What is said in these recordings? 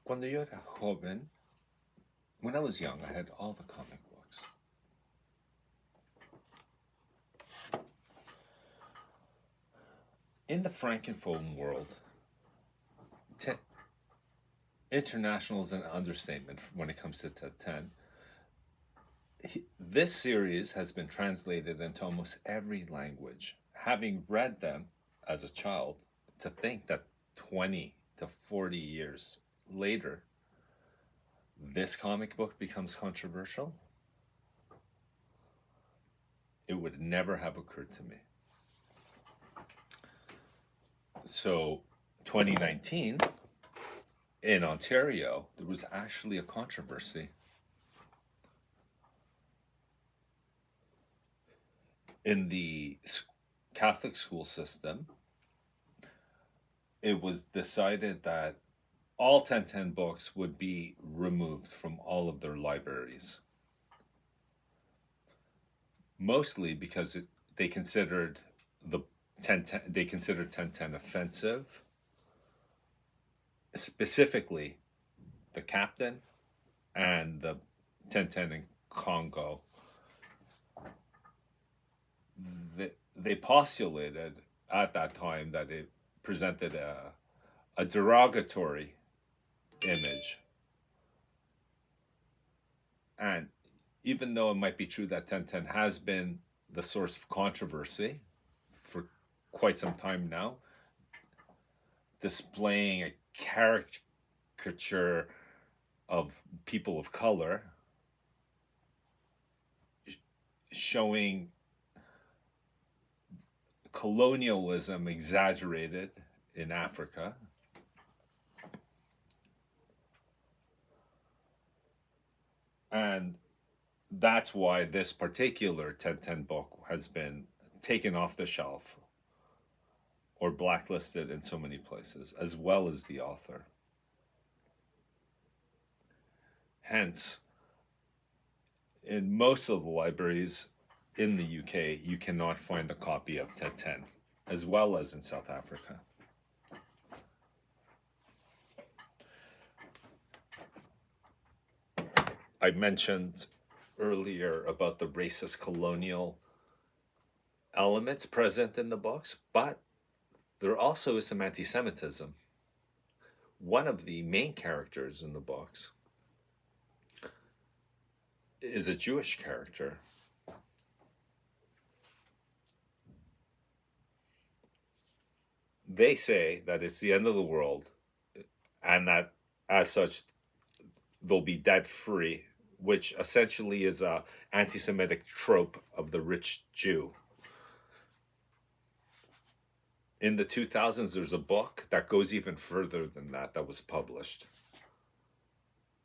Cuando yo era joven, when I was young, I had all the comic books. In the Francophone world, international is an understatement when it comes to Tintin. This series has been translated into almost every language. Having read them as a child, to think that 20 to 40 years later, this comic book becomes controversial, it would never have occurred to me. So, 2019, in Ontario, there was actually a controversy. In the Catholic school system, it was decided that all 1010 books would be removed from all of their libraries. Mostly because they considered 1010 offensive, specifically the captain and the 1010 in Congo. They postulated at that time that it presented a derogatory image. And even though it might be true that 1010 has been the source of controversy for quite some time now, displaying a caricature of people of color, showing colonialism exaggerated in Africa, and that's why this particular 1010 book has been taken off the shelf or blacklisted in so many places, as well as the author. Hence, in most of the libraries in the UK, you cannot find a copy of 1010, as well as in South Africa. I mentioned earlier about the racist colonial elements present in the books, but there also is some anti-Semitism. One of the main characters in the books is a Jewish character. They say that it's the end of the world and that as such they'll be debt free, which essentially is a anti-Semitic trope of the rich Jew. In the 2000s, there's a book that goes even further than that was published.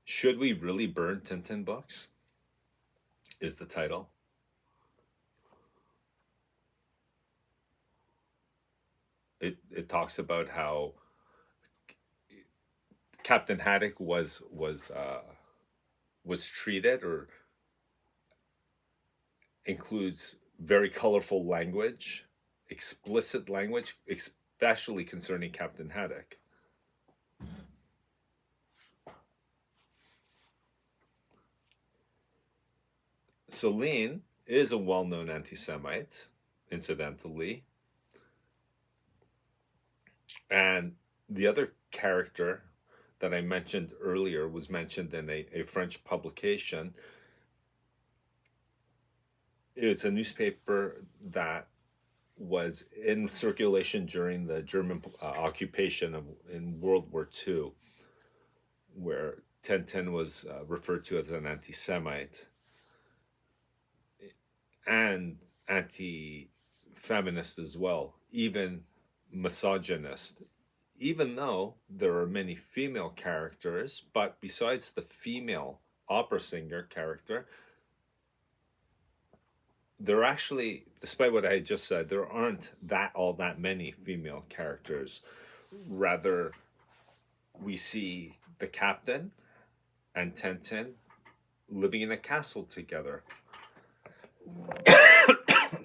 Should we really burn Tintin books? Is the title. It talks about how Captain Haddock was treated, or includes very colorful language, explicit language, especially concerning Captain Haddock. Celine is a well-known anti-Semite, incidentally. And the other character that I mentioned earlier was mentioned in a French publication. It's a newspaper that was in circulation during the German occupation in World War II, where 1010 was referred to as an anti-Semite and anti-feminist as well, even misogynist, even though there are many female characters. But besides the female opera singer character, there actually, despite what I just said, there aren't all that many female characters. Rather, we see the captain and 1010 living in a castle together.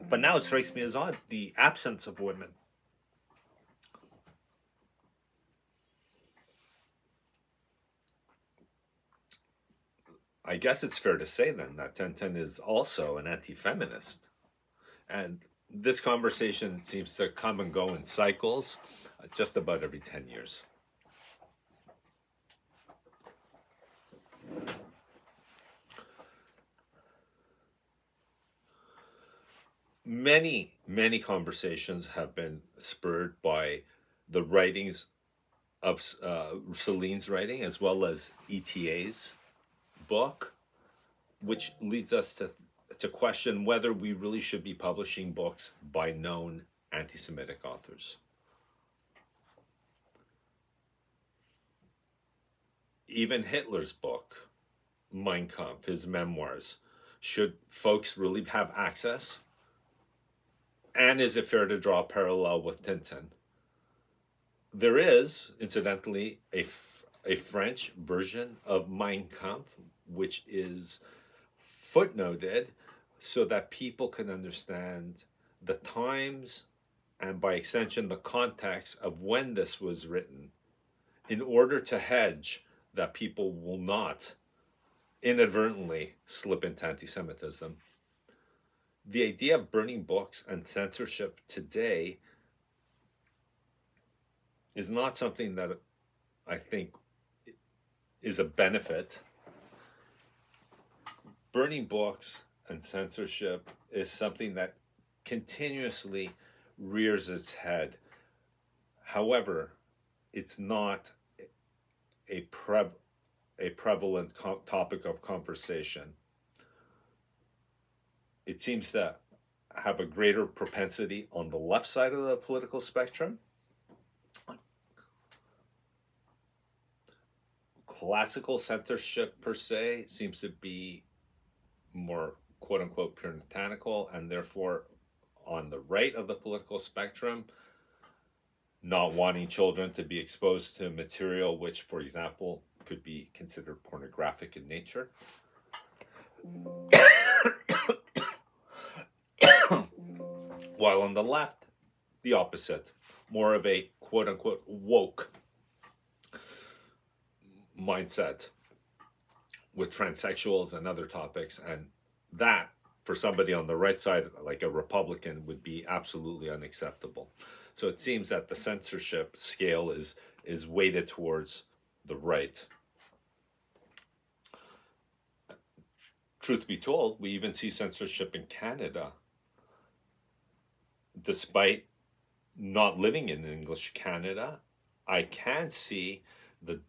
But now it strikes me as odd, the absence of women. I guess it's fair to say then that Tintin is also an anti-feminist. And this conversation seems to come and go in cycles, just about every 10 years. Many conversations have been spurred by the writings of Celine's writing, as well as ETA's book, which leads us to question whether we really should be publishing books by known anti-Semitic authors. Even Hitler's book, Mein Kampf, his memoirs, should folks really have access? And is it fair to draw a parallel with Tintin? There is, incidentally, a French version of Mein Kampf, which is footnoted so that people can understand the times and, by extension, the context of when this was written, in order to hedge that people will not inadvertently slip into anti-Semitism. The idea of burning books and censorship today is not something that I think is a benefit. Burning books and censorship is something that continuously rears its head. However, it's not a prevalent topic of conversation. It seems to have a greater propensity on the left side of the political spectrum. Classical censorship, per se, seems to be more quote-unquote puritanical, and therefore on the right of the political spectrum, not wanting children to be exposed to material which, for example, could be considered pornographic in nature. While on the left, the opposite, more of a quote-unquote woke mindset with transsexuals and other topics, and that, for somebody on the right side, like a Republican, would be absolutely unacceptable. So it seems that the censorship scale is weighted towards the right. Truth be told, we even see censorship in Canada. Despite not living in English Canada, I can see the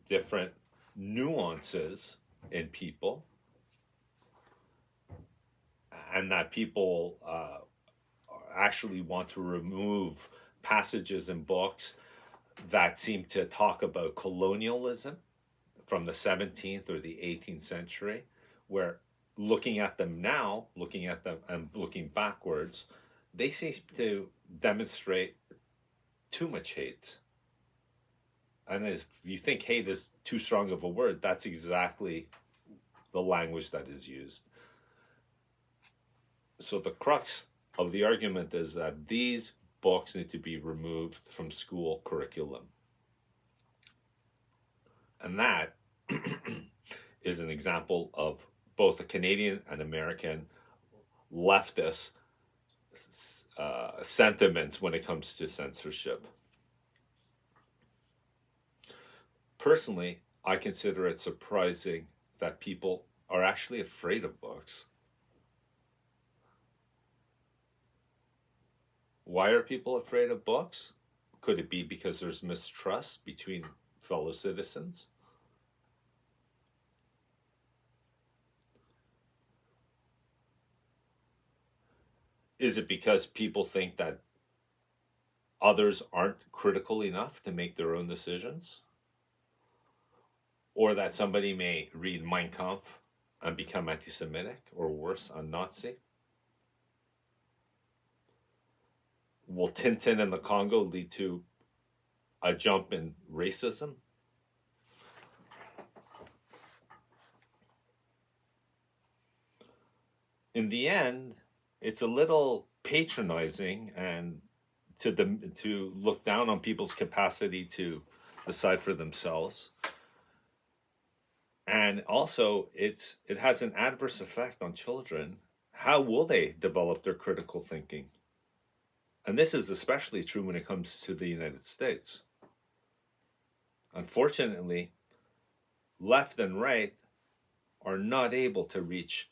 different nuances in people, and that people actually want to remove passages in books that seem to talk about colonialism from the 17th or the 18th century, where looking at them now, looking at them and looking backwards, they seem to demonstrate too much hate. And if you think hate is too strong of a word, that's exactly the language that is used. So the crux of the argument is that these books need to be removed from school curriculum. And that is an example of both a Canadian and American leftist sentiments when it comes to censorship. Personally, I consider it surprising that people are actually afraid of books. Why are people afraid of books? Could it be because there's mistrust between fellow citizens? Is it because people think that others aren't critical enough to make their own decisions? Or that somebody may read Mein Kampf and become anti-Semitic, or worse, a Nazi? Will Tintin in the Congo lead to a jump in racism? In the end, it's a little patronizing and to look down on people's capacity to decide for themselves. And also, it has an adverse effect on children. How will they develop their critical thinking? And this is especially true when it comes to the United States. Unfortunately, left and right are not able to reach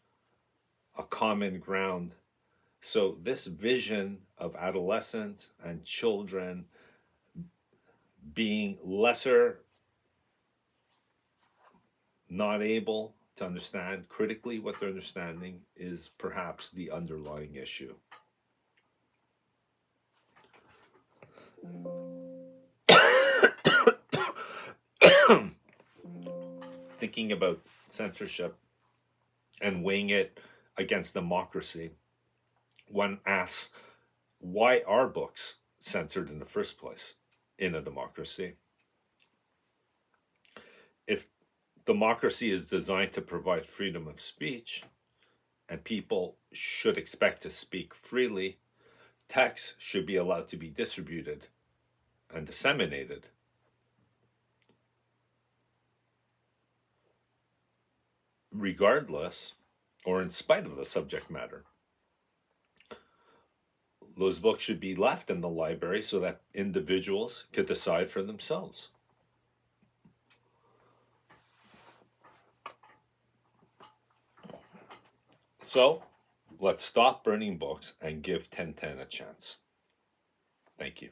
a common ground. So, this vision of adolescents and children being lesser, not able to understand critically what they're understanding, is perhaps the underlying issue. Thinking about censorship and weighing it against democracy, one asks, why are books censored in the first place in a democracy? If democracy is designed to provide freedom of speech and people should expect to speak freely, texts should be allowed to be distributed and disseminated. Regardless or in spite of the subject matter. Those books should be left in the library so that individuals could decide for themselves. So, let's stop burning books and give 1010 a chance. Thank you.